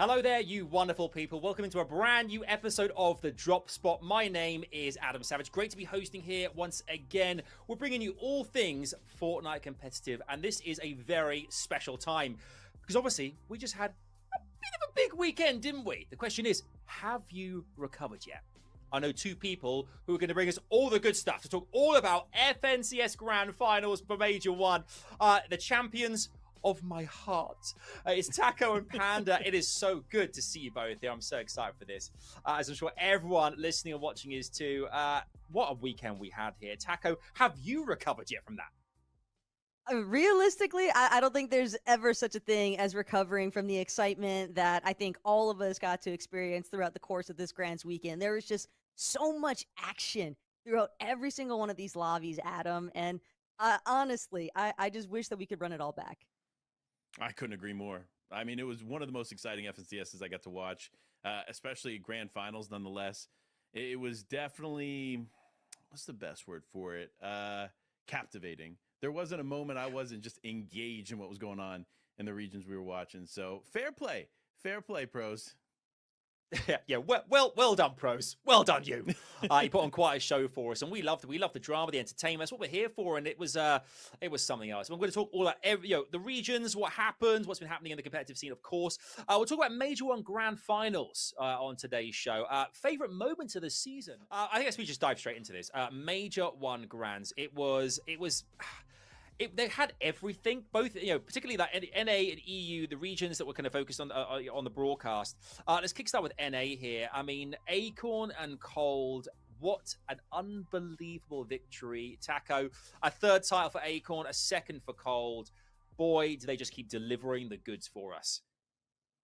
Hello there, you wonderful people. Welcome into a brand new episode of The Drop Spot. My name is Adam Savage. Great to be hosting here once again. We're bringing you all things Fortnite competitive, and this is a very special time because obviously we just had a bit of a big weekend, didn't we? The question is, have you recovered yet? I know two people who are going to bring us all the good stuff to talk all about FNCS Grand Finals for Major 1. The champions of my heart. It's Taco and Panda. It is so good to see you both here. I'm so excited for this. As I'm sure everyone listening and watching is too. What a weekend we had here. Taco, have you recovered yet from that? Realistically, I don't think there's ever such a thing as recovering from the excitement that I think all of us got to experience throughout the course of this Grands weekend. There was just so much action throughout every single one of these lobbies, Adam. And honestly, I just wish that we could run it all back. I couldn't agree more. I mean, it was one of the most exciting FNCSs I got to watch, especially Grand Finals nonetheless. It was definitely, what's the best word for it? Captivating. There wasn't a moment I wasn't just engaged in what was going on in the regions we were watching. So fair play, pros. Yeah, well done, pros. Well done, you. You put on quite a show for us, and we loved the drama, the entertainment. That's what we're here for, and it was something else. We're going to talk all about the regions, what happened, what's been happening in the competitive scene, of course. We'll talk about Major 1 Grand Finals on today's show. Favorite moments of the season? I guess we just dive straight into this. Major 1 Grands. It was. They had everything, both, particularly like NA and EU, the regions that were kind of focused on the broadcast. Let's kickstart with NA here. I mean, Acorn and Cold, what an unbelievable victory. Taco, a third title for Acorn, a second for Cold. Boy, do they just keep delivering the goods for us.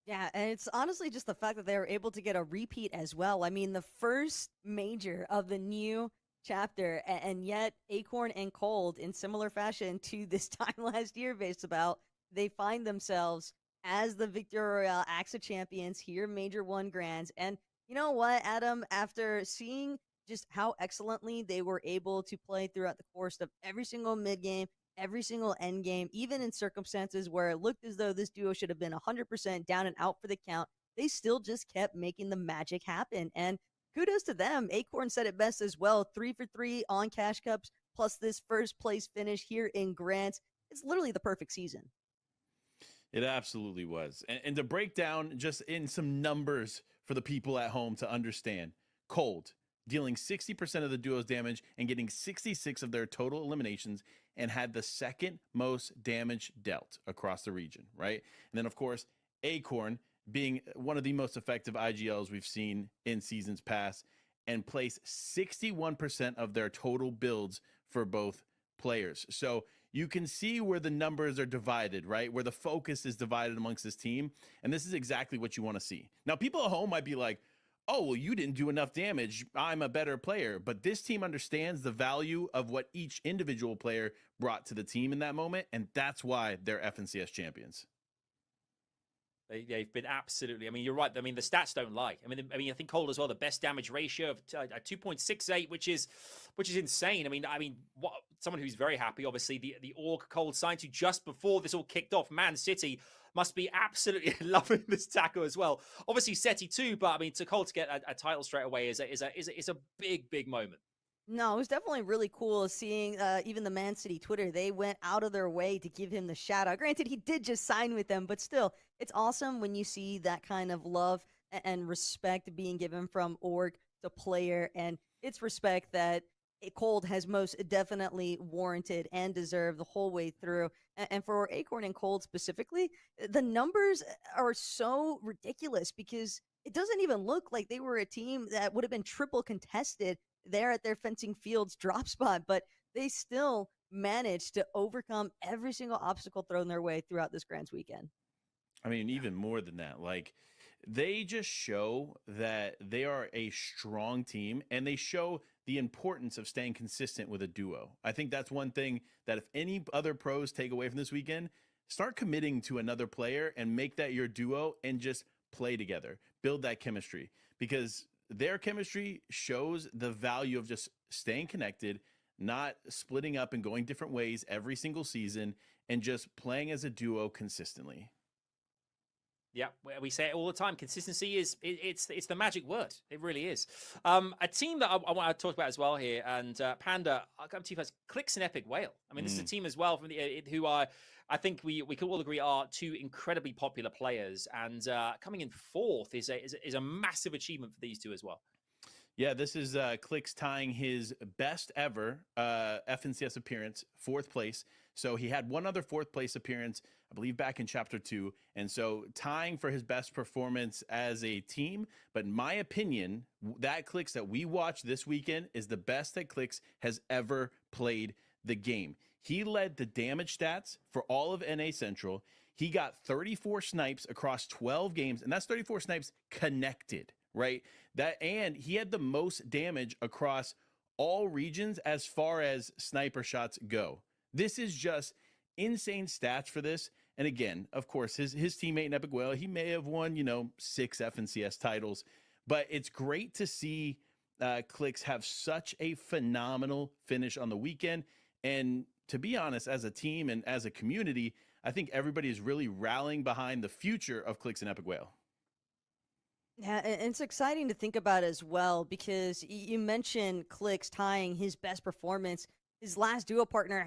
Yeah, and it's honestly just the fact that they were able to get a repeat as well. I mean, the first major of the new chapter, and yet Acorn and Cold, in similar fashion to this time last year, based about, they find themselves as the Victory Royale AXA champions here, Major 1 Grands. And you know what, Adam, after seeing just how excellently they were able to play throughout the course of every single mid game, every single end game, even in circumstances where it looked as though this duo should have been 100% down and out for the count, they still just kept making the magic happen. And kudos to them. Acorn said it best as well. 3 for 3 on Cash Cups, plus this first place finish here in Grants. It's literally the perfect season. It absolutely was. And to break down just in some numbers for the people at home to understand, Cold dealing 60% of the duo's damage and getting 66 of their total eliminations, and had the second most damage dealt across the region, right? And then, of course, Acorn being one of the most effective IGLs we've seen in seasons past, and place 61% of their total builds for both players. So you can see where the numbers are divided, right? Where the focus is divided amongst this team. And this is exactly what you want to see. Now, people at home might be like, oh, well, you didn't do enough damage. I'm a better player. But this team understands the value of what each individual player brought to the team in that moment. And that's why they're FNCS champions. They've been absolutely. I mean, you're right. I mean, the stats don't lie. I mean, I think Cold as well. The best damage ratio of 2.68, which is insane. I mean, what someone who's very happy. Obviously, the org Cold signed to just before this all kicked off. Man City must be absolutely loving this tackle as well. Obviously, SETI too, but I mean, to Cold to get a title straight away is a big moment. No, it was definitely really cool seeing even the Man City Twitter. They went out of their way to give him the shout out. Granted, he did just sign with them, but still, it's awesome when you see that kind of love and respect being given from org to player. And it's respect that Cold has most definitely warranted and deserved the whole way through. And for Acorn and Cold specifically, the numbers are so ridiculous because it doesn't even look like they were a team that would have been triple contested there at their fencing fields drop spot, but they still managed to overcome every single obstacle thrown their way throughout this Grands weekend. I mean, even more than that, like, they just show that they are a strong team, and they show the importance of staying consistent with a duo. I think that's one thing that if any other pros take away from this weekend, start committing to another player and make that your duo and just play together, build that chemistry, because their chemistry shows the value of just staying connected, not splitting up and going different ways every single season, and just playing as a duo consistently. Yeah, we say it all the time. Consistency it's the magic word. It really is. A team that I want to talk about as well here, and Panda, I'll come to you first. Clix and Epic Whale. I mean, this is a team as well from who I think we can all agree are two incredibly popular players, and coming in fourth is a massive achievement for these two as well. Yeah, this is Clix tying his best ever FNCS appearance, 4th place. So he had one other 4th place appearance, I believe, back in Chapter 2. And so tying for his best performance as a team. But in my opinion, that Clix that we watched this weekend is the best that Clix has ever played the game. He led the damage stats for all of NA Central. He got 34 snipes across 12 games, and that's 34 snipes connected, right? And he had the most damage across all regions as far as sniper shots go. This is just insane stats for this. And again, of course, his teammate in Epic Whale, he may have won, 6 FNCS titles, but it's great to see Clix have such a phenomenal finish on the weekend. And to be honest, as a team and as a community, I think everybody is really rallying behind the future of Clix and Epic Whale. Yeah, and it's exciting to think about as well because you mentioned Clix tying his best performance. His last duo partner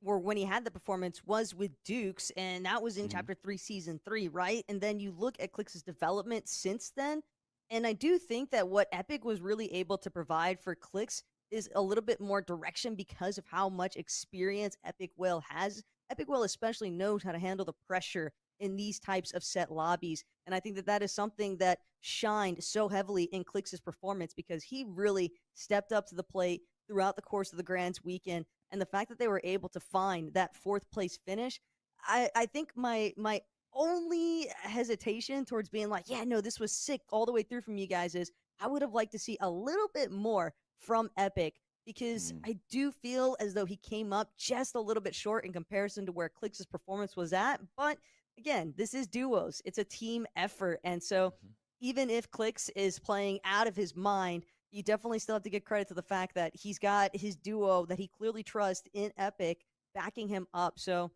when he had the performance was with Dukes, and that was in Chapter 3, Season 3, right? And then you look at Clix's development since then, and I do think that what Epic was really able to provide for Clix is a little bit more direction because of how much experience Epic Whale has. Epic Whale especially knows how to handle the pressure in these types of set lobbies. And I think that is something that shined so heavily in Clix's performance because he really stepped up to the plate throughout the course of the Grands weekend. And the fact that they were able to find that 4th place finish, I think my only hesitation towards being like, yeah, no, this was sick all the way through from you guys is I would have liked to see a little bit more from Epic because I do feel as though he came up just a little bit short in comparison to where Clix's performance was at. But again, this is duos. It's a team effort. And so even if Clix is playing out of his mind, you definitely still have to give credit to the fact that he's got his duo that he clearly trusts in Epic backing him up. So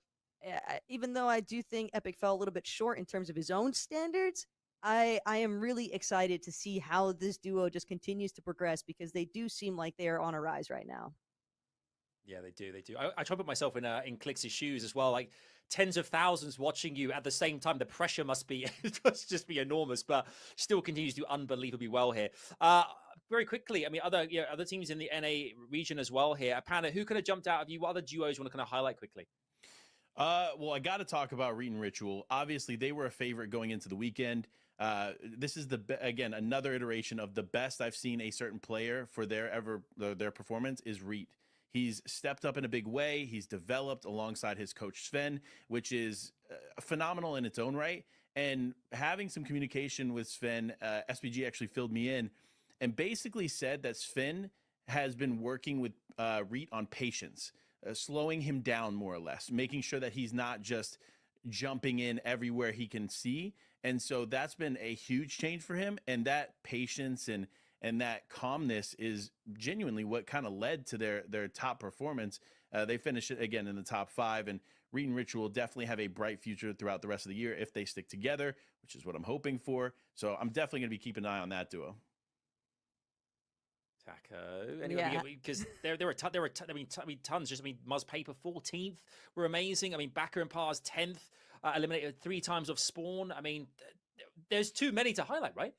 even though I do think Epic fell a little bit short in terms of his own standards, I am really excited to see how this duo just continues to progress because they do seem like they are on a rise right now. Yeah, they do. They do. I try to put myself in Clix's shoes as well. Like tens of thousands watching you at the same time. The pressure must just be enormous, but still continues to do unbelievably well here. Very quickly, I mean, other teams in the NA region as well here. Panda, who kind of jumped out of you? What other duos you want to kind of highlight quickly? Well, I got to talk about Reet and Ritual. Obviously, they were a favorite going into the weekend. This is again another iteration of the best I've seen a certain player for their performance is Reet. He's stepped up in a big way. He's developed alongside his coach Sven, which is phenomenal in its own right. And having some communication with Sven, SPG actually filled me in and basically said that Sven has been working with Reet on patience, slowing him down more or less, making sure that he's not just jumping in everywhere he can see. And so that's been a huge change for him. And that patience and that calmness is genuinely what kind of led to their top performance. They finished it again in the top 5, and Reet and Ritual definitely have a bright future throughout the rest of the year if they stick together, which is what I'm hoping for. So I'm definitely going to be keeping an eye on that duo. Taco, because there were tons. Just Muzz Paper 14th were amazing. I mean, Baka and Paro's 10th, eliminated 3 times off spawn. I mean, there's too many to highlight, right?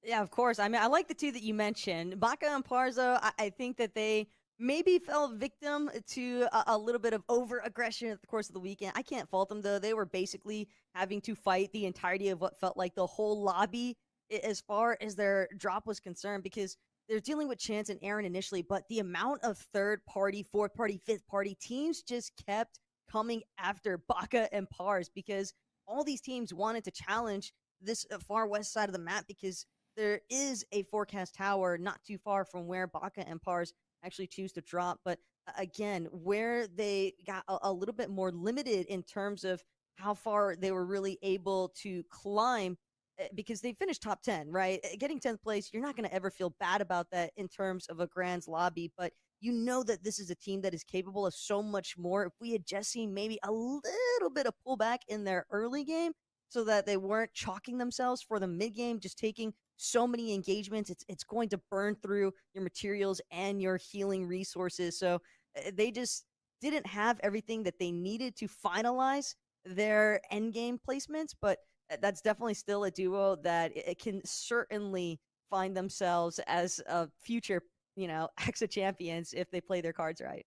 Yeah, of course. I mean, I like the 2 that you mentioned. Baka and Parzo, I think that they maybe fell victim to a little bit of over-aggression at the course of the weekend. I can't fault them, though. They were basically having to fight the entirety of what felt like the whole lobby as far as their drop was concerned because they're dealing with Chance and Aaron initially, but the amount of 3rd-party, 4th-party, 5th-party teams just kept coming after Baka and Pars because all these teams wanted to challenge this far west side of the map because there is a forecast tower not too far from where Baka and Pars actually choose to drop. But again, where they got a little bit more limited in terms of how far they were really able to climb because they finished top 10, right? Getting 10th place, you're not going to ever feel bad about that in terms of a Grands lobby, but you know that this is a team that is capable of so much more. If we had just seen maybe a little bit of pullback in their early game, so that they weren't chalking themselves for the mid game, just taking so many engagements. It's going to burn through your materials and your healing resources. So they just didn't have everything that they needed to finalize their end game placements, but that's definitely still a duo that it can certainly find themselves as a future, AXA champions if they play their cards right.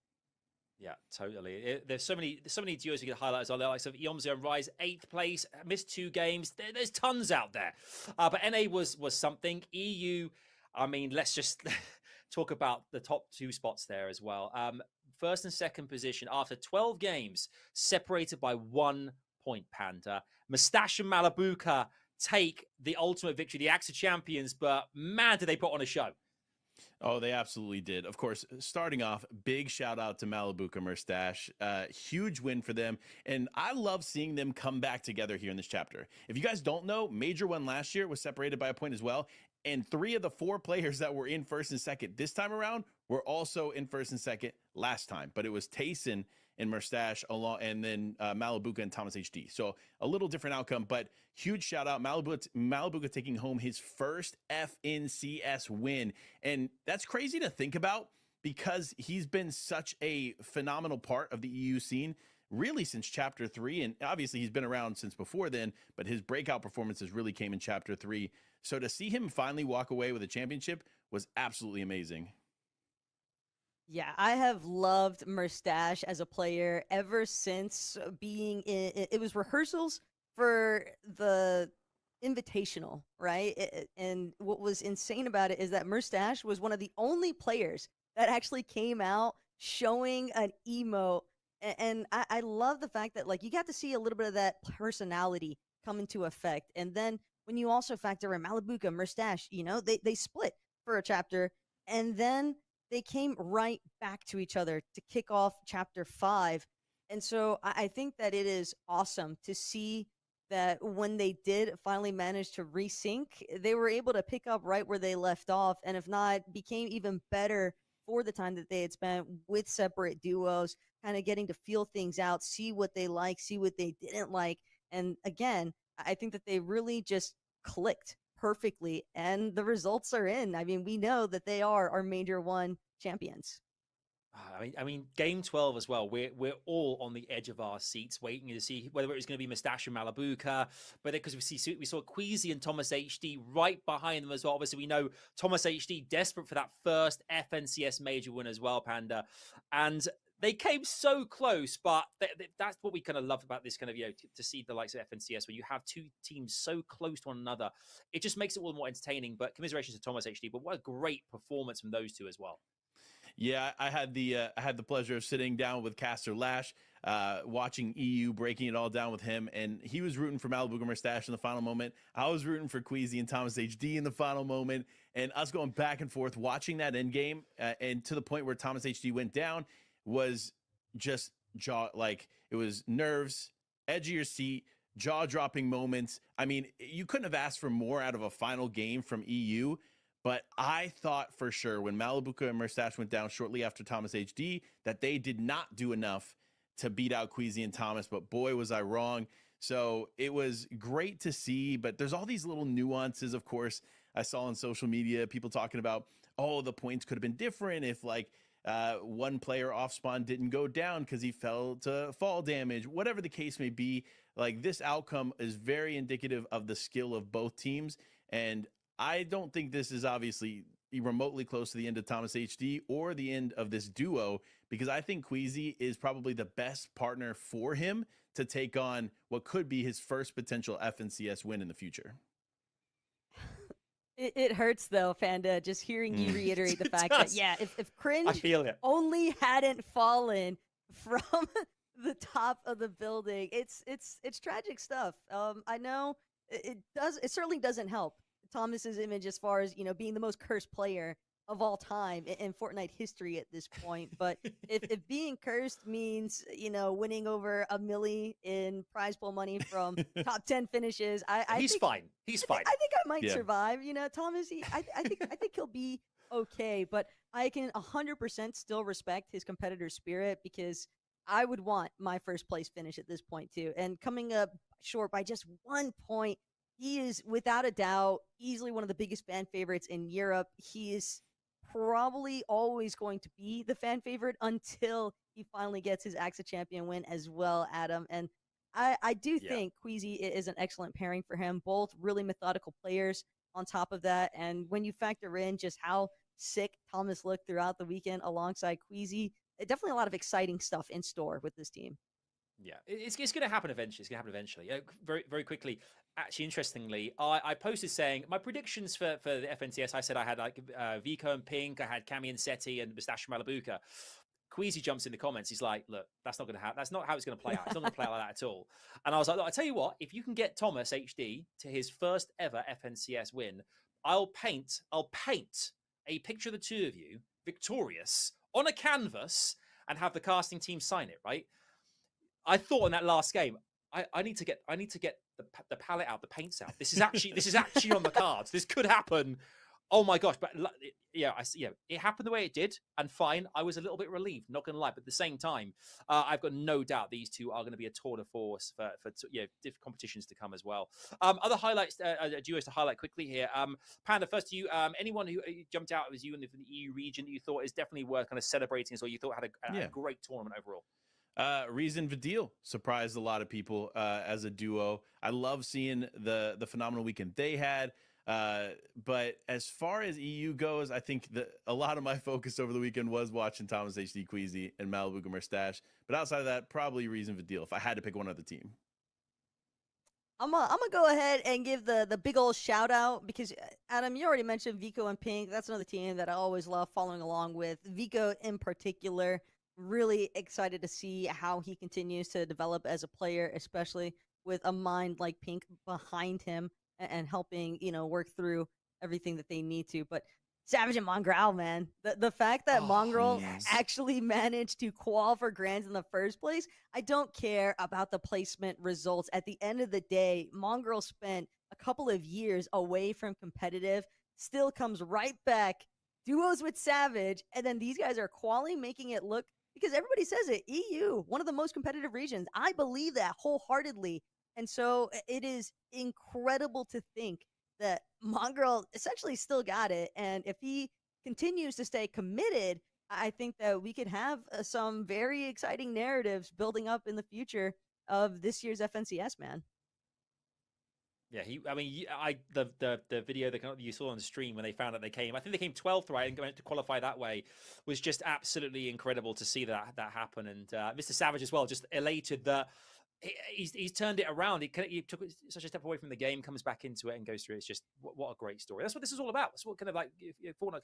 Yeah, totally. There's so many duos you can highlight as well. The likes of Eomzo and Rise, 8th place, missed 2 games. There's tons out there. But NA was something. EU, I mean, let's just talk about the top 2 spots there as well. First and second position after 12 games, separated by 1 point, Panda. Merstach and Malibuca take the ultimate victory, the AXA champions, but man, did they put on a show. Oh, they absolutely did. Of course, starting off, big shout out to malibuca merstach. Huge win for them. And I love seeing them come back together here in this chapter. If you guys don't know, Major One last year was separated by a point as well. And 3 of the 4 players that were in first and second this time around were also in first and second last time. But it was Tayson and merstach along, and then malibuca and ThomasHD. So a little different outcome, but huge shout out. Malibuca taking home his first FNCS win. And that's crazy to think about because he's been such a phenomenal part of the EU scene really since chapter 3. And obviously he's been around since before then, but his breakout performances really came in chapter 3. So to see him finally walk away with a championship was absolutely amazing. Yeah, I have loved merstach as a player ever since being in, it was rehearsals for the invitational, right? And what was insane about it is that merstach was one of the only players that actually came out showing an emote. And I love the fact that, like, you got to see a little bit of that personality come into effect. And then when you also factor in malibuca, merstach, they split for a chapter. And then they came right back to each other to kick off chapter 5. And so I think that it is awesome to see that when they did finally manage to resync, they were able to pick up right where they left off. And if not, became even better for the time that they had spent with separate duos, kind of getting to feel things out, see what they like, see what they didn't like. And again, I think that they really just clicked perfectly, and the results are in. I mean, we know that they are our Major One champions. I mean, game 12 as well. We're all on the edge of our seats, waiting to see whether it was going to be merstach and Malibuca, but because we saw Queasy and ThomasHD right behind them as well. Obviously, we know ThomasHD desperate for that first FNCS major win as well, Panda, and they came so close. But that's what we kind of love about this kind of, to see the likes of FNCS, where you have 2 teams so close to one another. It just makes it all the more entertaining. But commiserations to ThomasHD. But what a great performance from those 2 as well. Yeah, I had the pleasure of sitting down with Caster Lash, watching EU, breaking it all down with him, and he was rooting for Malibuca merstach in the final moment. I was rooting for Queasy and ThomasHD in the final moment, and us going back and forth, watching that end game, and to the point where ThomasHD went down was just it was nerves, edge of your seat, jaw-dropping moments. I mean, you couldn't have asked for more out of a final game from EU. But I thought for sure when Malibuca and merstach went down shortly after ThomasHD that they did not do enough to beat out Queasy and Thomas, but boy, was I wrong. So it was great to see, but there's all these little nuances, of course. I saw on social media people talking about, oh, the points could have been different if one player off spawn didn't go down because he fell to fall damage, whatever the case may be. Like, this outcome is very indicative of the skill of both teams, and I don't think this is obviously remotely close to the end of ThomasHD or the end of this duo, because I think Queasy is probably the best partner for him to take on what could be his first potential FNCS win in the future. It hurts though, Panda, just hearing you reiterate the fact that, yeah, if Cringe I feel it. only hadn't fallen from the top of the building, it's tragic stuff. I know it certainly doesn't help Thomas's image as far as, being the most cursed player of all time in Fortnite history at this point. But if being cursed means, winning over $1 million in prize pool money from top 10 finishes, He's fine. He's fine. I think I might survive. Thomas, I think he'll be okay. But I can 100% still respect his competitor spirit, because I would want my first place finish at this point too. And coming up short by just 1 point, he is without a doubt easily one of the biggest fan favorites in Europe. He is probably always going to be the fan favorite until he finally gets his AXA champion win as well, Adam. And I do think Queasy is an excellent pairing for him. Both really methodical players on top of that. And when you factor in just how sick Thomas looked throughout the weekend alongside Queasy, definitely a lot of exciting stuff in store with this team. Yeah, it's going to happen eventually. It's going to happen eventually. Very, very quickly. Actually, interestingly, I posted saying my predictions for the FNCS. I said I had like Vico and Pink. I had Cami and Seti and Merstach and Malibuca. Queasy jumps in the comments. He's like, look, that's not going to happen. That's not how it's going to play out. It's not going to play out like that at all. And I was like, look, I tell you what, if you can get ThomasHD to his first ever FNCS win, I'll paint a picture of the two of you victorious on a canvas and have the casting team sign it, right? I thought in that last game, I need to get the palette out, the paints out. This is actually on the cards. This could happen. Oh my gosh! But it happened the way it did, and fine. I was a little bit relieved, not gonna lie. But at the same time, I've got no doubt these two are going to be a tour de force for different competitions to come as well. Other highlights, duos to highlight quickly here. Panda, first to you. Anyone who jumped out as you in the EU region that you thought is definitely worth kind of celebrating, or you thought had a great tournament overall? Reason Vidil surprised a lot of people as a duo. I love seeing the phenomenal weekend they had. But as far as EU goes, I think a lot of my focus over the weekend was watching ThomasHD, Queasy, and malibuca merstach. But outside of that, probably Reason Vidil if I had to pick one other team. I'm gonna go ahead and give the big old shout out because Adam, you already mentioned Vico and Pink. That's another team that I always love following along with. Vico in particular, really excited to see how he continues to develop as a player, especially with a mind like Pink behind him and helping, work through everything that they need to. But Savage and Mongrel, man, the fact that Mongrel actually managed to qual for Grands in the first place, I don't care about the placement results. At the end of the day, Mongrel spent a couple of years away from competitive, still comes right back, duos with Savage, and then these guys are qualing, making it look, because everybody says it, EU, one of the most competitive regions. I believe that wholeheartedly. And so it is incredible to think that Mongrel essentially still got it. And if he continues to stay committed, I think that we could have some very exciting narratives building up in the future of this year's FNCS, man. Yeah, the video that you saw on the stream when they found out they came, I think they came 12th, right, and going to qualify that way was just absolutely incredible to see that happen. And Mr. Savage as well, just elated that he's turned it around. He took such a step away from the game, comes back into it, and goes through. It's just what a great story. That's what this is all about. That's what kind of like Fortnite,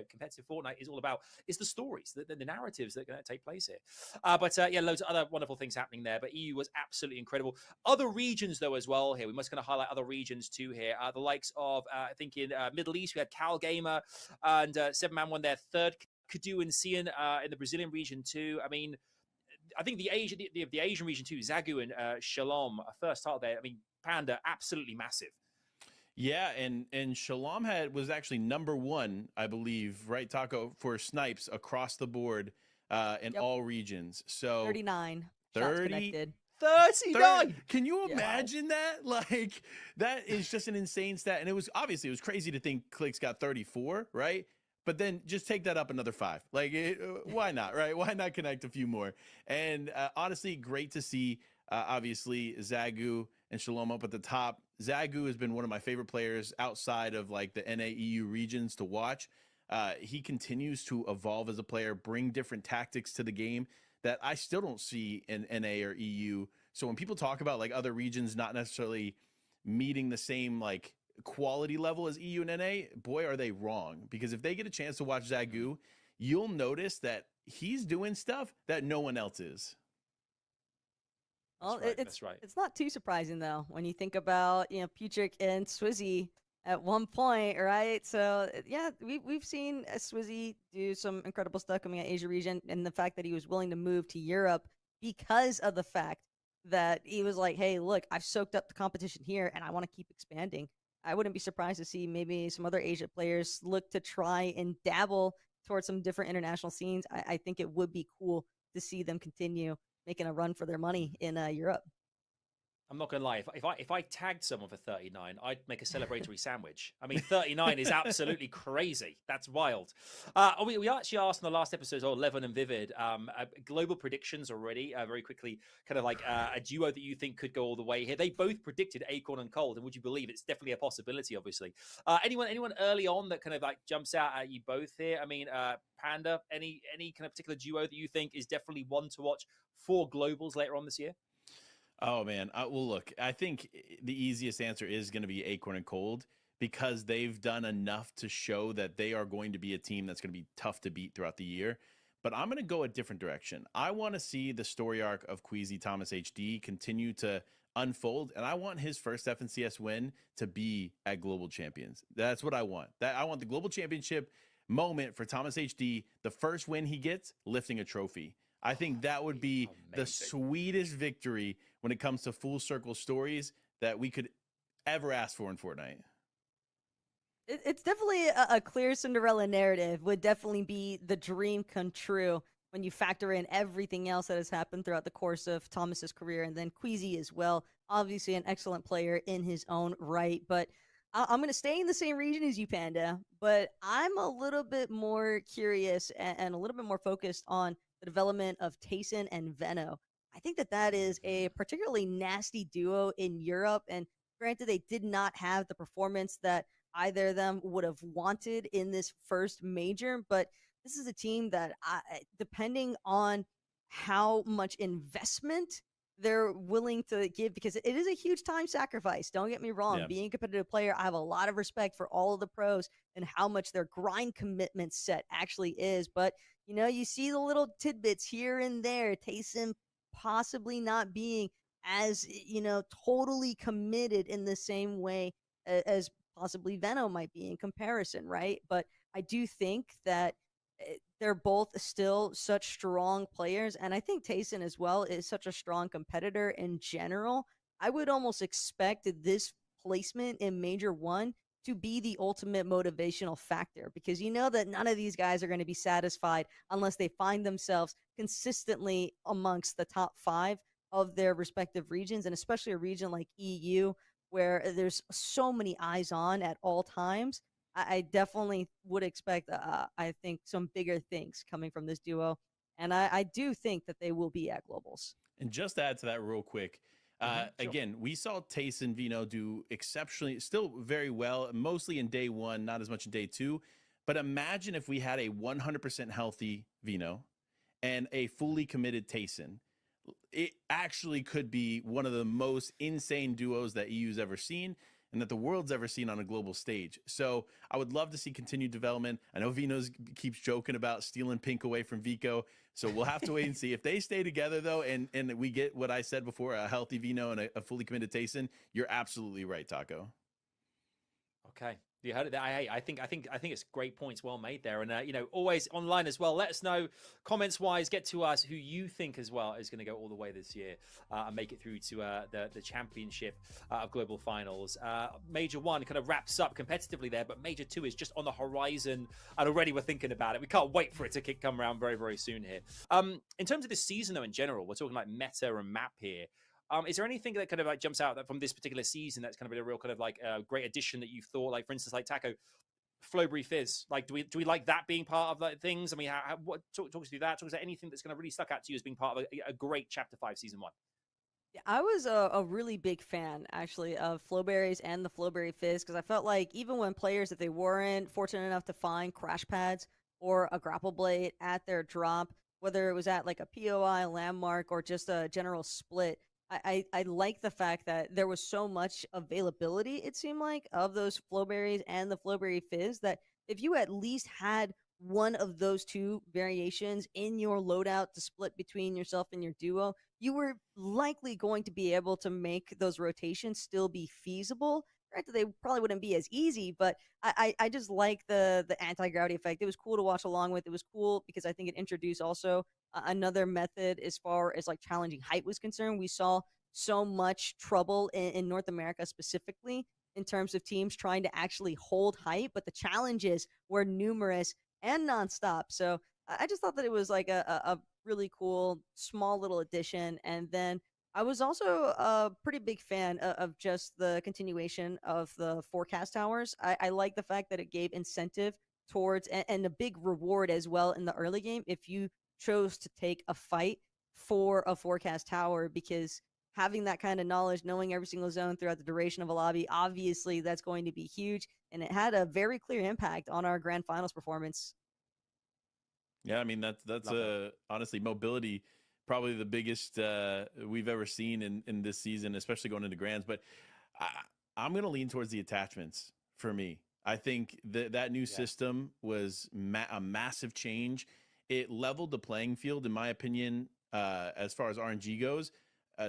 competitive Fortnite is all about. It's the stories, the narratives that are going to take place here. But loads of other wonderful things happening there. But EU was absolutely incredible. Other regions though as well here. We must kind of highlight other regions too here. The likes of I think in Middle East we had Cal Gamer and 7man won their third. Kadu and Cian in the Brazilian region too. I mean, I think the Asian region too, Zagu and Shalom, first title there. I mean, Panda, absolutely massive. Yeah, and Shalom was actually number one, I believe, right, Taco, for snipes across the board in all regions. So 39 shots connected. 39. Can you imagine that? Like, that is just an insane stat. And it was crazy to think Clix got 34, right? But then just take that up another 5. Like, why not, right? Why not connect a few more? And honestly, great to see, obviously, Zagu and Shalom up at the top. Zagu has been one of my favorite players outside of, like, the NA-EU regions to watch. He continues to evolve as a player, bring different tactics to the game that I still don't see in NA or EU. So when people talk about, like, other regions not necessarily meeting the same, like, quality level as EU and NA, boy, are they wrong. Because if they get a chance to watch Zagu, you'll notice that he's doing stuff that no one else is. Well, that's right. It's not too surprising though when you think about Putrick and Swizzy at one point, right? So yeah, we've seen Swizzy do some incredible stuff coming out of Asia region, and the fact that he was willing to move to Europe because of the fact that he was like, hey, look, I've soaked up the competition here and I want to keep expanding. I wouldn't be surprised to see maybe some other Asia players look to try and dabble towards some different international scenes. I think it would be cool to see them continue making a run for their money in Europe. I'm not gonna lie. If I tagged someone for 39, I'd make a celebratory sandwich. I mean, 39 is absolutely crazy. That's wild. We actually asked in the last episode, Levin and Vivid, global predictions already. Very quickly, kind of like a duo that you think could go all the way here. They both predicted Acorn and Cold, and would you believe it's definitely a possibility? Obviously, anyone early on that kind of like jumps out at you both here? I mean, Panda, any kind of particular duo that you think is definitely one to watch for globals later on this year? Oh man, well look, I think the easiest answer is going to be Acorn and Cold because they've done enough to show that they are going to be a team that's going to be tough to beat throughout the year. But I'm going to go a different direction. I want to see the story arc of Queasy ThomasHD continue to unfold, and I want his first FNCS win to be at Global Champions. That's what I want. I want the Global Championship moment for ThomasHD, the first win he gets, lifting a trophy. I think that would be the sweetest victory when it comes to full circle stories that we could ever ask for in Fortnite. It's definitely a clear Cinderella narrative. Would definitely be the dream come true when you factor in everything else that has happened throughout the course of Thomas's career, and then Queasy as well. Obviously, an excellent player in his own right, but I'm going to stay in the same region as you, Panda. But I'm a little bit more curious and a little bit more focused on the development of Tayson and Veno. I think that is a particularly nasty duo in Europe. And granted, they did not have the performance that either of them would have wanted in this first major. But this is a team that, depending on how much investment they're willing to give, because it is a huge time sacrifice. Don't get me wrong. Yeah. Being a competitive player, I have a lot of respect for all of the pros and how much their grind commitment set actually is. But you see the little tidbits here and there. Taysom possibly not being as, totally committed in the same way as possibly Veno might be in comparison, right? But I do think that they're both still such strong players. And I think Tayson as well is such a strong competitor in general. I would almost expect this placement in Major 1 to be the ultimate motivational factor, because that none of these guys are going to be satisfied unless they find themselves consistently amongst the top 5 of their respective regions, and especially a region like EU where there's so many eyes on at all times. I definitely would expect, I think, some bigger things coming from this duo. And I do think that they will be at Globals. And just to add to that real quick, Sure. again, we saw Tayson Veno do exceptionally, still very well, mostly in day 1, not as much in day 2. But imagine if we had a 100% healthy Veno and a fully committed Tayson. It actually could be one of the most insane duos that EU's ever seen and that the world's ever seen on a global stage. So I would love to see continued development. I know Veno's keeps joking about stealing pink away from Vico. So we'll have to wait and see. If they stay together, though, and we get what I said before, a healthy Veno and a fully committed Tayson, you're absolutely right, Taco. Okay. You heard it there. I think it's great points, well made there, and always online as well. Let us know comments wise. Get to us who you think as well is going to go all the way this year and make it through to the championship of global finals. Major 1 kind of wraps up competitively there, but Major 2 is just on the horizon, and already we're thinking about it. We can't wait for it to come around very, very soon here. In terms of this season, though, in general, we're talking like meta and map here. Is there anything that kind of like jumps out from this particular season that's kind of been a real kind of like great addition that you thought, like for instance, like Taco, Flowberry Fizz? Like, do we like that being part of like things? I mean, talk us through that. Talk us about anything that's kind of really stuck out to you as being part of a great Chapter 5 Season 1. Yeah, I was a really big fan, actually, of Flowberries and the Flowberry Fizz, because I felt like even when players, if they weren't fortunate enough to find crash pads or a grapple blade at their drop, whether it was at like a POI landmark or just a general split, I like the fact that there was so much availability, it seemed like, of those Flowberries and the Flowberry Fizz, that if you at least had one of those two variations in your loadout to split between yourself and your duo, you were likely going to be able to make those rotations still be feasible. Granted, they probably wouldn't be as easy, but I just like the anti-gravity effect. It was cool to watch along with. It was cool because I think it introduced also another method as far as like challenging height was concerned. We saw so much trouble in North America specifically in terms of teams trying to actually hold height, but the challenges were numerous and nonstop. So I just thought that it was like a really cool small little addition. And then I was also a pretty big fan of just the continuation of the forecast towers. I like the fact that it gave incentive towards and a big reward as well in the early game if you chose to take a fight for a forecast tower, because having that kind of knowledge, knowing every single zone throughout the duration of a lobby, obviously that's going to be huge. And it had a very clear impact on our grand finals performance. Yeah, I mean that's Love that. honestly mobility probably the biggest we've ever seen in this season, especially going into grands. But I, I'm going to lean towards the attachments for me. I think that new Yeah. system was a massive change. It leveled the playing field, in my opinion, as far as RNG goes,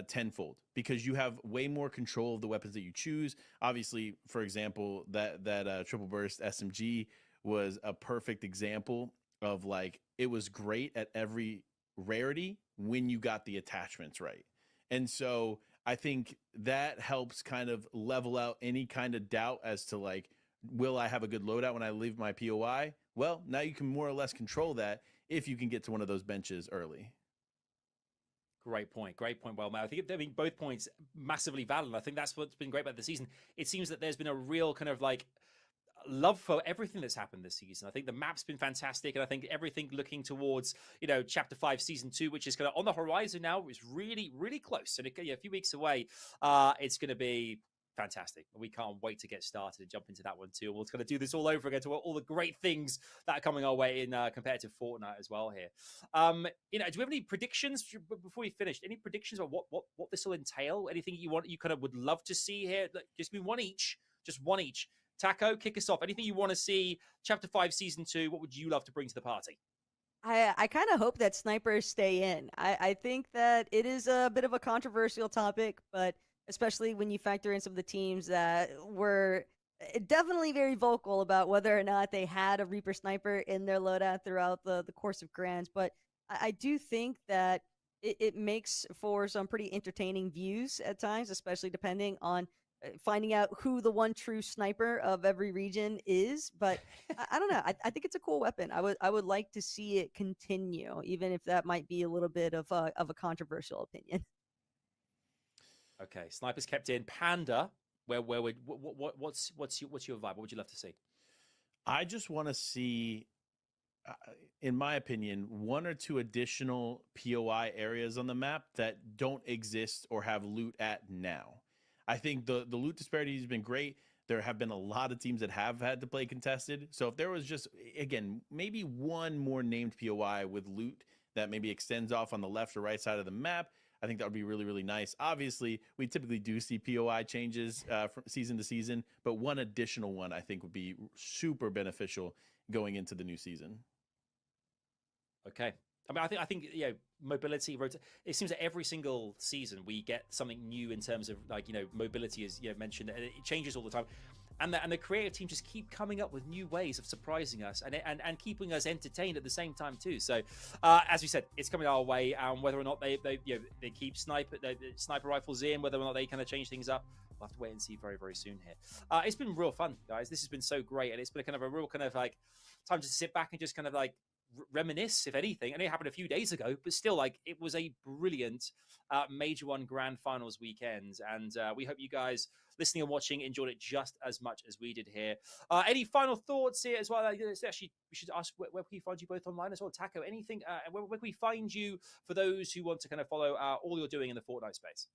tenfold, because you have way more control of the weapons that you choose. Obviously, for example, that triple burst SMG was a perfect example of like it was great at every rarity when you got the attachments right. And so I think that helps kind of level out any kind of doubt as to like, will I have a good loadout when I leave my POI? Well, now you can more or less control that if you can get to one of those benches early. Great point. Great point. Well, Matt, I mean, both points massively valid. I think that's what's been great about the season. It seems that there's been a real kind of like love for everything that's happened this season. I think the map's been fantastic, and I think everything looking towards Chapter 5 Season 2, which is kind of on the horizon now, is really really close, and a few weeks away. It's going to be fantastic. We can't wait to get started and jump into that one too. We're going to do this all over again to all the great things that are coming our way in competitive Fortnite as well here. Do we have any predictions before we finish? Any predictions about what this will entail? Anything you kind of would love to see here? Like, just be one each, just one each. Taco, kick us off. Anything you want to see? Chapter 5, Season 2, what would you love to bring to the party? I kind of hope that snipers stay in. I think that it is a bit of a controversial topic, but especially when you factor in some of the teams that were definitely very vocal about whether or not they had a Reaper sniper in their loadout throughout the course of Grands. But I do think that it makes for some pretty entertaining views at times, especially depending on finding out who the one true sniper of every region is. But I don't know. I think it's a cool weapon. I would like to see it continue, even if that might be a little bit of a controversial opinion. Okay, snipers kept in. Panda, where would what's your vibe? What would you love to see? I just want to see, uh, in my opinion, one or two additional POI areas on the map that don't exist or have loot at now. I think the loot disparity has been great. There have been a lot of teams that have had to play contested. So if there was just, again, maybe one more named POI with loot that maybe extends off on the left or right side of the map, I think that would be really, really nice. Obviously, we typically do see POI changes from season to season, but one additional one I think would be super beneficial going into the new season. Okay. I mean, I think mobility. It seems that every single season we get something new in terms of like mobility, is mentioned, and it changes all the time. And the creative team just keep coming up with new ways of surprising us and keeping us entertained at the same time too. So, as we said, it's coming our way. Whether or not they keep sniper rifles in, whether or not they kind of change things up, we'll have to wait and see very very soon here. It's been real fun, guys. This has been so great, and it's been kind of a real kind of like time to sit back and just kind of like reminisce, if anything. And it happened a few days ago, but still, like, it was a brilliant major one grand finals weekend, and we hope you guys listening and watching enjoyed it just as much as we did here. Any final thoughts here as well? Actually, we should ask where can we find you both online as well. Taco, anything, where can we find you for those who want to kind of follow all you're doing in the Fortnite space?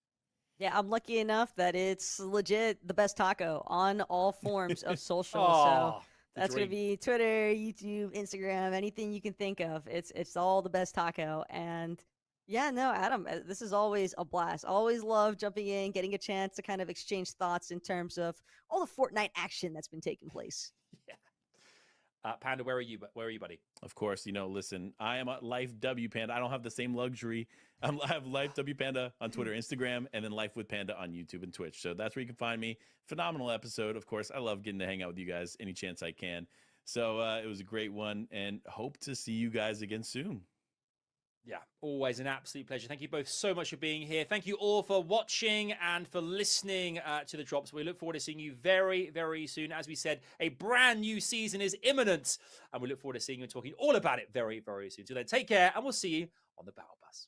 Yeah, I'm lucky enough that it's legit the best taco on all forms of social. So Oh, the that's gonna dream. be Twitter, YouTube, Instagram, anything you can think of. It's all the best taco. And yeah, no, Adam, this is always a blast. Always love jumping in, getting a chance to kind of exchange thoughts in terms of all the Fortnite action that's been taking place. Yeah. Panda, where are you? Where are you, buddy? Of course, listen, I am a Life W Panda. I don't have the same luxury. I have Life W Panda on Twitter, Instagram, and then Life with Panda on YouTube and Twitch. So that's where you can find me. Phenomenal episode. Of course, I love getting to hang out with you guys any chance I can. So it was a great one, and hope to see you guys again soon. Yeah, always an absolute pleasure. Thank you both so much for being here. Thank you all for watching and for listening to the drops. We look forward to seeing you very, very soon. As we said, a brand new season is imminent, and we look forward to seeing you and talking all about it very, very soon. So then, take care, and we'll see you on the Battle Bus.